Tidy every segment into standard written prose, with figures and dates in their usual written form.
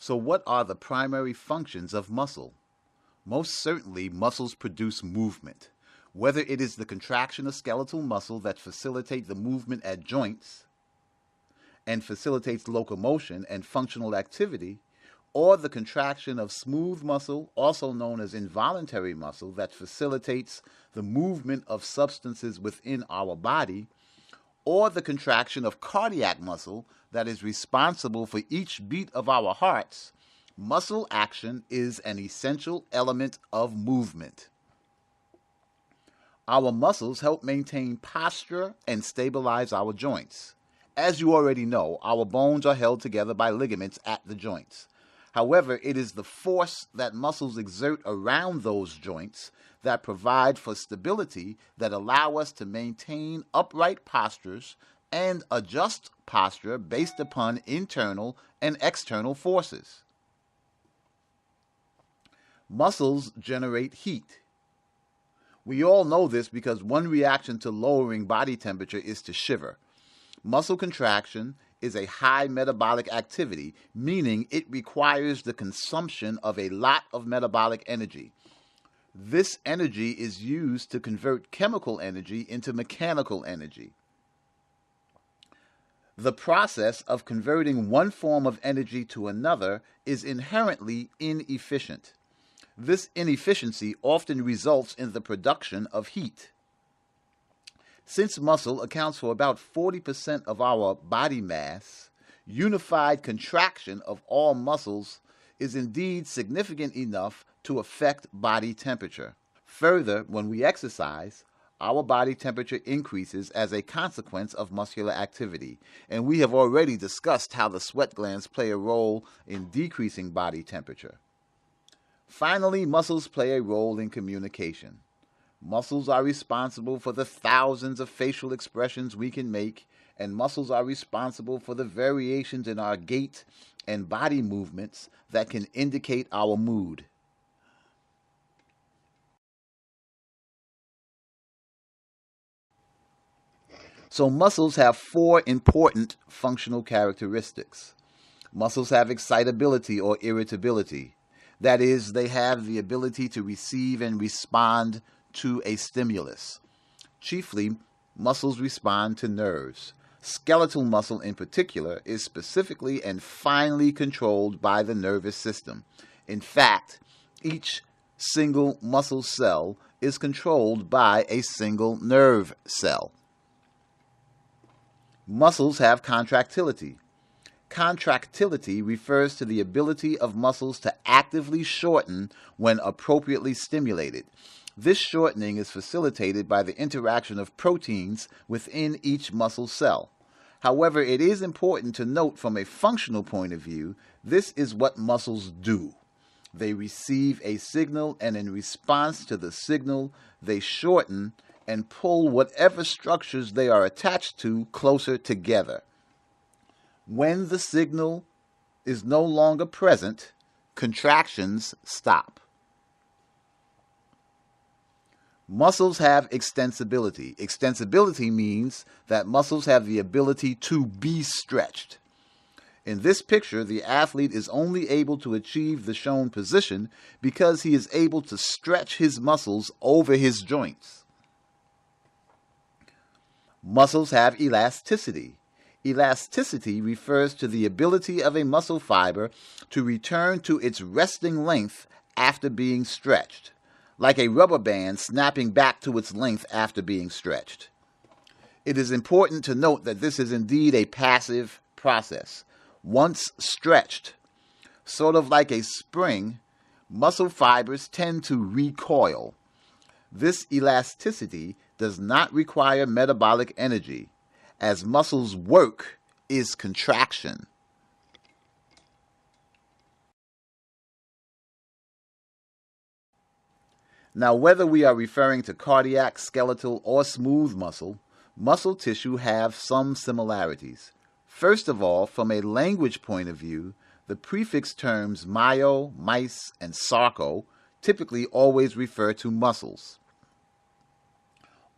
So what are the primary functions of muscle? Most certainly, muscles produce movement. Whether it is the contraction of skeletal muscle that facilitates the movement at joints and facilitates locomotion and functional activity, or the contraction of smooth muscle, also known as involuntary muscle, that facilitates the movement of substances within our body, or the contraction of cardiac muscle that is responsible for each beat of our hearts, muscle action is an essential element of movement. Our muscles help maintain posture and stabilize our joints. As you already know, our bones are held together by ligaments at the joints. However, it is the force that muscles exert around those joints that provide for stability that allow us to maintain upright postures and adjust posture based upon internal and external forces. Muscles generate heat. We all know this because one reaction to lowering body temperature is to shiver. Muscle contraction is a high metabolic activity, meaning it requires the consumption of a lot of metabolic energy. This energy is used to convert chemical energy into mechanical energy. The process of converting one form of energy to another is inherently inefficient. This inefficiency often results in the production of heat. Since muscle accounts for about 40% of our body mass, unified contraction of all muscles is indeed significant enough to affect body temperature. Further, when we exercise, our body temperature increases as a consequence of muscular activity, and we have already discussed how the sweat glands play a role in decreasing body temperature. Finally, muscles play a role in communication. Muscles are responsible for the thousands of facial expressions we can make, and muscles are responsible for the variations in our gait and body movements that can indicate our mood. So muscles have four important functional characteristics. Muscles have excitability or irritability. That is, they have the ability to receive and respond to a stimulus. Chiefly, muscles respond to nerves. Skeletal muscle in particular is specifically and finely controlled by the nervous system. In fact, each single muscle cell is controlled by a single nerve cell. Muscles have contractility. Contractility refers to the ability of muscles to actively shorten when appropriately stimulated. This shortening is facilitated by the interaction of proteins within each muscle cell. However, it is important to note from a functional point of view, this is what muscles do. They receive a signal, and in response to the signal, they shorten and pull whatever structures they are attached to closer together. When the signal is no longer present, contractions stop. Muscles have extensibility. Extensibility means that muscles have the ability to be stretched. In this picture, the athlete is only able to achieve the shown position because he is able to stretch his muscles over his joints. Muscles have elasticity. Elasticity refers to the ability of a muscle fiber to return to its resting length after being stretched, like a rubber band snapping back to its length after being stretched. It is important to note that this is indeed a passive process. Once stretched, sort of like a spring, muscle fibers tend to recoil. This elasticity does not require metabolic energy, as muscles' work is contraction. Now, whether we are referring to cardiac, skeletal, or smooth muscle, muscle tissue have some similarities. First of all, from a language point of view, the prefix terms myo, mice, and sarco typically always refer to muscles.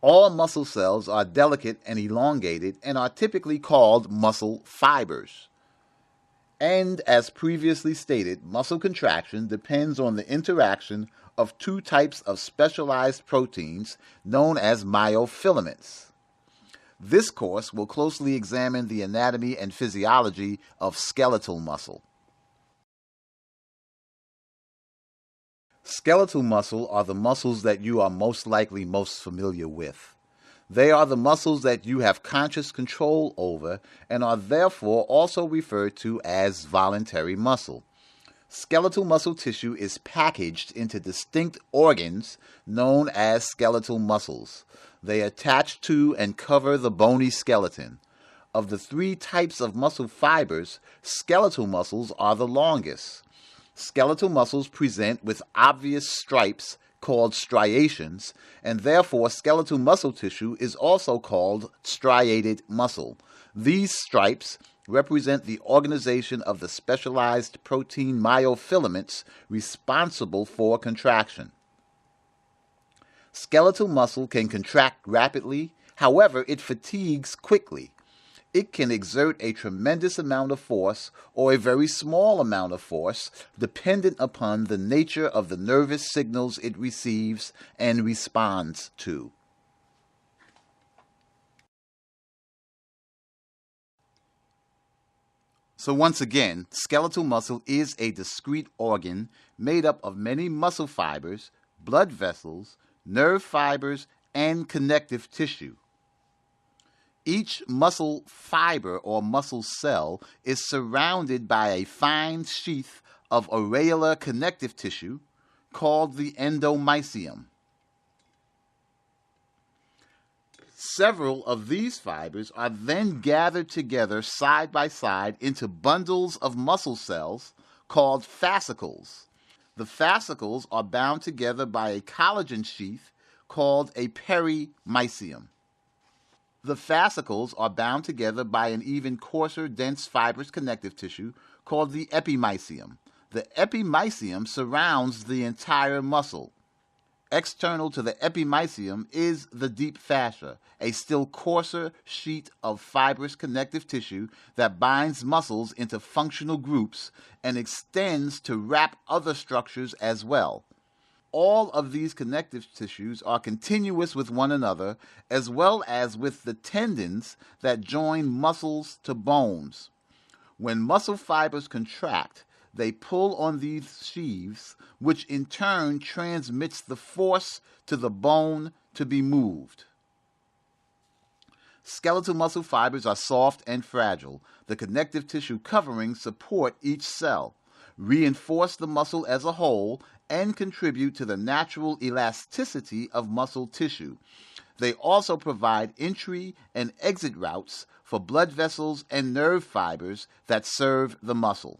All muscle cells are delicate and elongated and are typically called muscle fibers. And as previously stated, muscle contraction depends on the interaction of two types of specialized proteins known as myofilaments. This course will closely examine the anatomy and physiology of skeletal muscle. Skeletal muscle are the muscles that you are most likely most familiar with. They are the muscles that you have conscious control over and are therefore also referred to as voluntary muscle. Skeletal muscle tissue is packaged into distinct organs known as skeletal muscles. They attach to and cover the bony skeleton. Of the three types of muscle fibers, skeletal muscles are the longest. Skeletal muscles present with obvious stripes called striations, and therefore skeletal muscle tissue is also called striated muscle. These stripes represent the organization of the specialized protein myofilaments responsible for contraction. Skeletal muscle can contract rapidly, however, it fatigues quickly. It can exert a tremendous amount of force or a very small amount of force, dependent upon the nature of the nervous signals it receives and responds to. So once again, skeletal muscle is a discrete organ made up of many muscle fibers, blood vessels, nerve fibers, and connective tissue. Each muscle fiber or muscle cell is surrounded by a fine sheath of areolar connective tissue called the endomysium. Several of these fibers are then gathered together side by side into bundles of muscle cells called fascicles. The fascicles are bound together by a collagen sheath called a perimysium. The fascicles are bound together by an even coarser, dense fibrous connective tissue called the epimysium. The epimysium surrounds the entire muscle. External to the epimysium is the deep fascia, a still coarser sheet of fibrous connective tissue that binds muscles into functional groups and extends to wrap other structures as well. All of these connective tissues are continuous with one another, as well as with the tendons that join muscles to bones. When muscle fibers contract, they pull on these sheaths, which in turn transmits the force to the bone to be moved. Skeletal muscle fibers are soft and fragile. The connective tissue coverings support each cell, reinforce the muscle as a whole, and contribute to the natural elasticity of muscle tissue. They also provide entry and exit routes for blood vessels and nerve fibers that serve the muscle.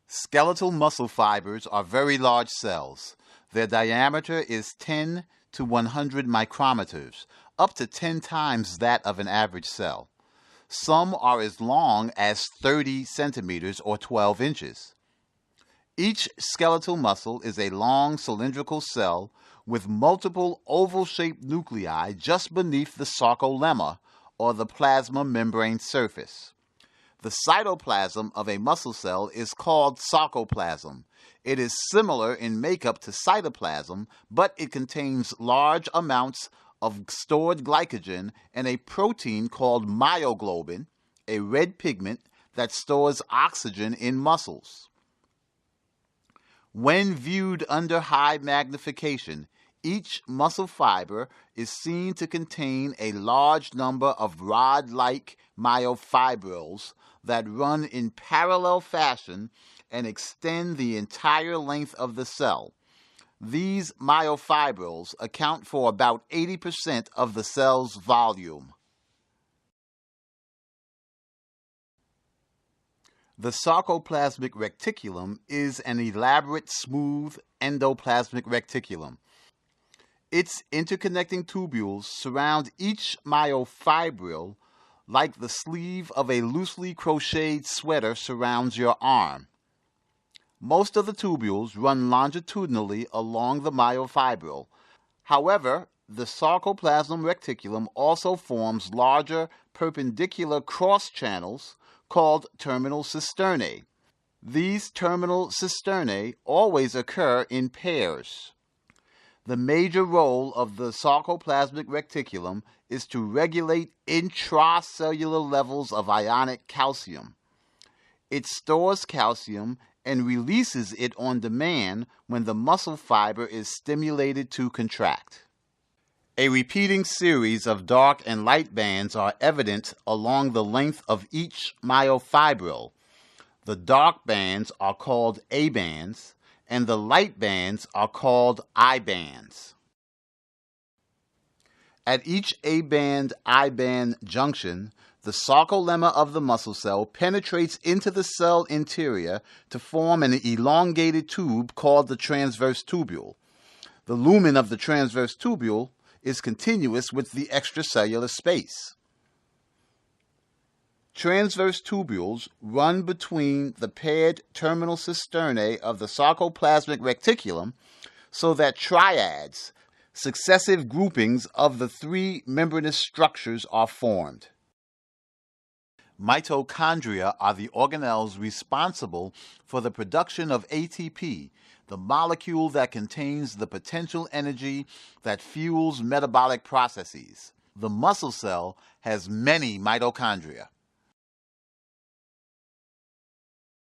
Skeletal muscle fibers are very large cells. Their diameter is 10 to 100 micrometers, up to 10 times that of an average cell. Some are as long as 30 centimeters or 12 inches. Each skeletal muscle is a long cylindrical cell with multiple oval-shaped nuclei just beneath the sarcolemma, or the plasma membrane surface. The cytoplasm of a muscle cell is called sarcoplasm. It is similar in makeup to cytoplasm, but it contains large amounts of stored glycogen and a protein called myoglobin, a red pigment that stores oxygen in muscles. When viewed under high magnification, each muscle fiber is seen to contain a large number of rod-like myofibrils that run in parallel fashion and extend the entire length of the cell. These myofibrils account for about 80% of the cell's volume. The sarcoplasmic reticulum is an elaborate, smooth endoplasmic reticulum. Its interconnecting tubules surround each myofibril like the sleeve of a loosely crocheted sweater surrounds your arm. Most of the tubules run longitudinally along the myofibril. However, The sarcoplasmic reticulum also forms larger perpendicular cross channels called terminal cisternae. These terminal cisternae always occur in pairs. The major role of the sarcoplasmic reticulum is to regulate intracellular levels of ionic calcium. It stores calcium and releases it on demand when the muscle fiber is stimulated to contract. A repeating series of dark and light bands are evident along the length of each myofibril. The dark bands are called A bands, and the light bands are called I bands. At each A band, I band junction, the sarcolemma of the muscle cell penetrates into the cell interior to form an elongated tube called the transverse tubule. The lumen of the transverse tubule is continuous with the extracellular space. Transverse tubules run between the paired terminal cisternae of the sarcoplasmic reticulum so that triads, successive groupings of the three membranous structures, are formed. Mitochondria are the organelles responsible for the production of ATP, the molecule that contains the potential energy that fuels metabolic processes. The muscle cell has many mitochondria.